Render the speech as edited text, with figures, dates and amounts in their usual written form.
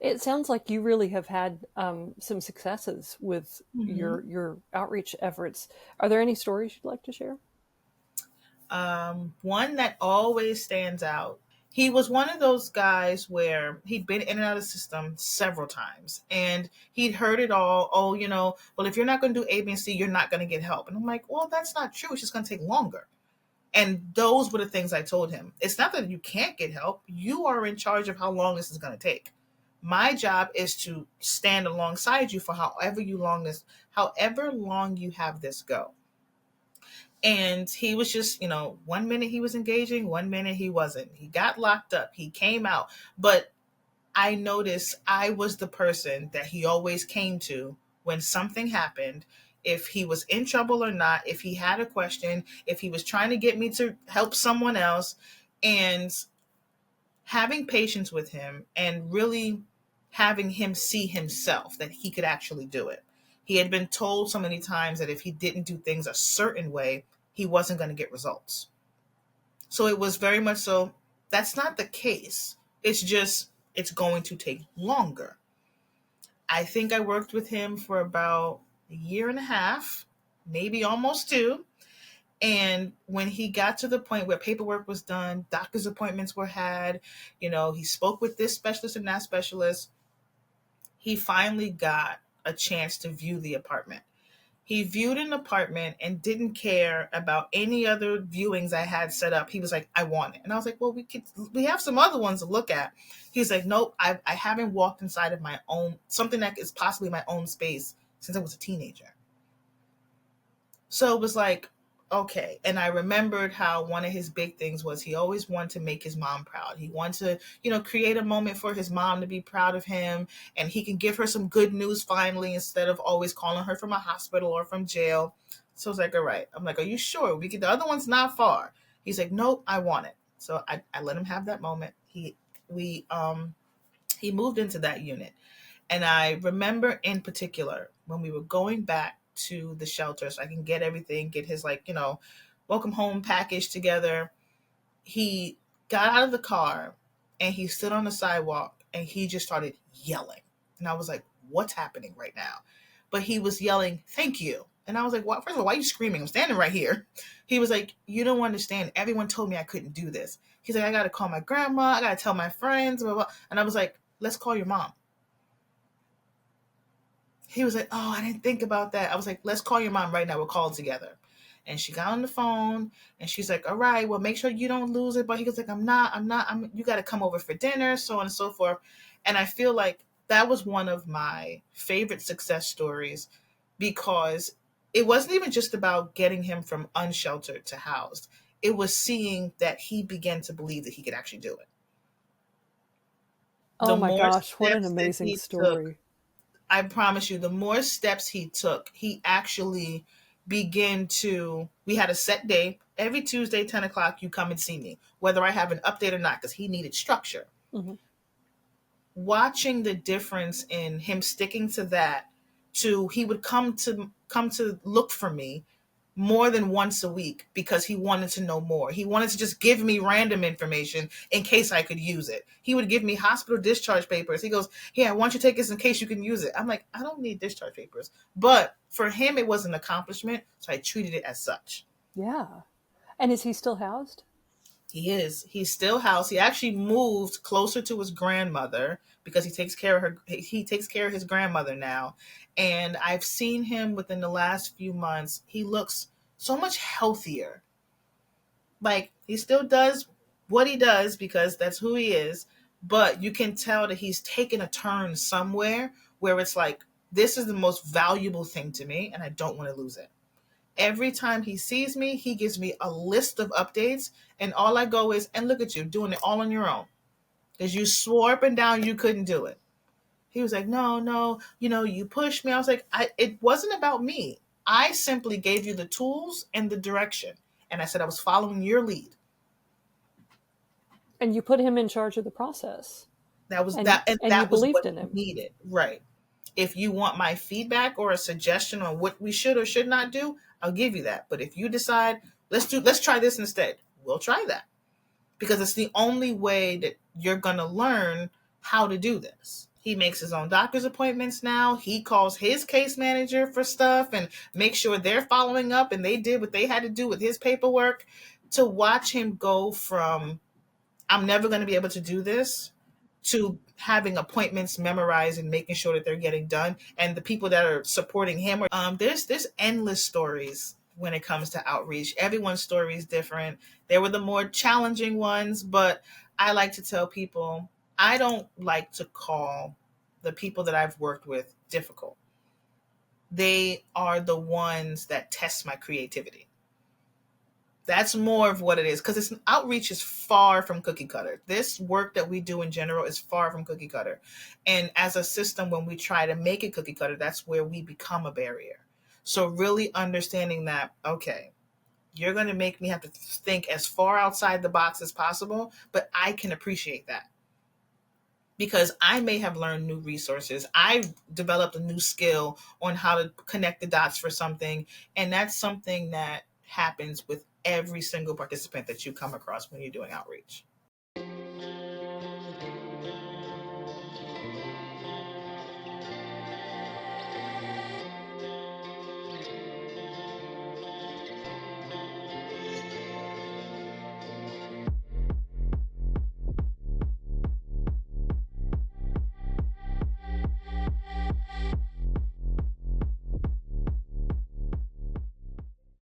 It sounds like you really have had some successes with Hmm. your outreach efforts. Are there any stories you'd like to share? One that always stands out. He was one of those guys where he'd been in and out of the system several times and he'd heard it all. Oh, well, if you're not going to do A, B, and C, you're not going to get help. And I'm like, well, that's not true. It's just going to take longer. And those were the things I told him. It's not that you can't get help. You are in charge of how long this is going to take. My job is to stand alongside you for however long you have this go. And he was just, 1 minute he was engaging, 1 minute he wasn't. He got locked up, he came out. But I noticed I was the person that he always came to when something happened. If he was in trouble or not, if he had a question, if he was trying to get me to help someone else, and having patience with him and really having him see himself that he could actually do it. He had been told so many times that if he didn't do things a certain way, he wasn't going to get results. So it was very much so that's not the case. It's just, it's going to take longer. I think I worked with him for about a year and a half, maybe almost two. And when he got to the point where paperwork was done, doctor's appointments were had, he spoke with this specialist and that specialist, he finally got a chance to view the apartment. He viewed an apartment and didn't care about any other viewings I had set up. He was like, I want it. And I was like, well, we have some other ones to look at. He's like, nope, I haven't walked inside of my own, something that is possibly my own space since I was a teenager. So it was like, okay. And I remembered how one of his big things was he always wanted to make his mom proud. He wanted to, create a moment for his mom to be proud of him and he can give her some good news finally instead of always calling her from a hospital or from jail. So I was like, all right. I'm like, are you sure? The other one's not far. He's like, nope, I want it. So I let him have that moment. He moved into that unit. And I remember in particular when we were going back to the shelter so I can get everything, get his welcome home package together. He got out of the car and he stood on the sidewalk and he just started yelling. And I was like, what's happening right now? But he was yelling, thank you. And I was like, well, first of all, why are you screaming? I'm standing right here. He was like, you don't understand. Everyone told me I couldn't do this. He's like, I got to call my grandma. I got to tell my friends. Blah, blah. And I was like, let's call your mom. He was like, oh, I didn't think about that. I was like, let's call your mom right now. We'll call together. And she got on the phone and she's like, all right, well, make sure you don't lose it. But he goes like, you got to come over for dinner, so on and so forth. And I feel like that was one of my favorite success stories because it wasn't even just about getting him from unsheltered to housed. It was seeing that he began to believe that he could actually do it. The Oh my more gosh, what an steps that amazing he took, story. I promise you, the more steps he took, he actually began to. We had a set day. Every Tuesday, 10 o'clock, you come and see me, whether I have an update or not, because he needed structure. Hmm. Watching the difference in him sticking to that, to he would come to look for me more than once a week because he wanted to know more. He wanted to just give me random information in case I could use it. He would give me hospital discharge papers. He goes, "Here, I want you to take this in case you can use it." I'm like, I don't need discharge papers. But for him, it was an accomplishment, so I treated it as such. Yeah. And is he still housed? He is. He's still housed. He actually moved closer to his grandmother because he takes care of her. He takes care of his grandmother now, and I've seen him within the last few months. He looks so much healthier. Like he still does what he does because that's who he is, but you can tell that he's taken a turn somewhere where it's like this is the most valuable thing to me, and I don't want to lose it. Every time he sees me, he gives me a list of updates, and all I go is, and look at you doing it all on your own. Because you swore up and down you couldn't do it. He was like, no, no, you pushed me. I was like, it wasn't about me. I simply gave you the tools and the direction. And I said I was following your lead. And you put him in charge of the process. That was And that, and and you that was believed what in he him. needed. Right. If you want my feedback or a suggestion on what we should or should not do, I'll give you that. But if you decide let's try this instead, we'll try that because it's the only way that you're going to learn how to do this. He makes his own doctor's appointments now. He calls his case manager for stuff and makes sure they're following up and they did what they had to do with his paperwork. To watch him go from, I'm never going to be able to do this, to having appointments memorized and making sure that they're getting done, and the people that are supporting him, there's endless stories when it comes to outreach. Everyone's story is different. There were the more challenging ones, but I like to tell people, I don't like to call the people that I've worked with difficult. They are the ones that test my creativity. That's more of what it is, because it's outreach is far from cookie cutter. This work that we do in general is far from cookie cutter. And as a system, when we try to make it cookie cutter, that's where we become a barrier. So really understanding that, okay, you're going to make me have to think as far outside the box as possible, but I can appreciate that because I may have learned new resources. I developed a new skill on how to connect the dots for something. And that's something that happens with every single participant that you come across when you're doing outreach.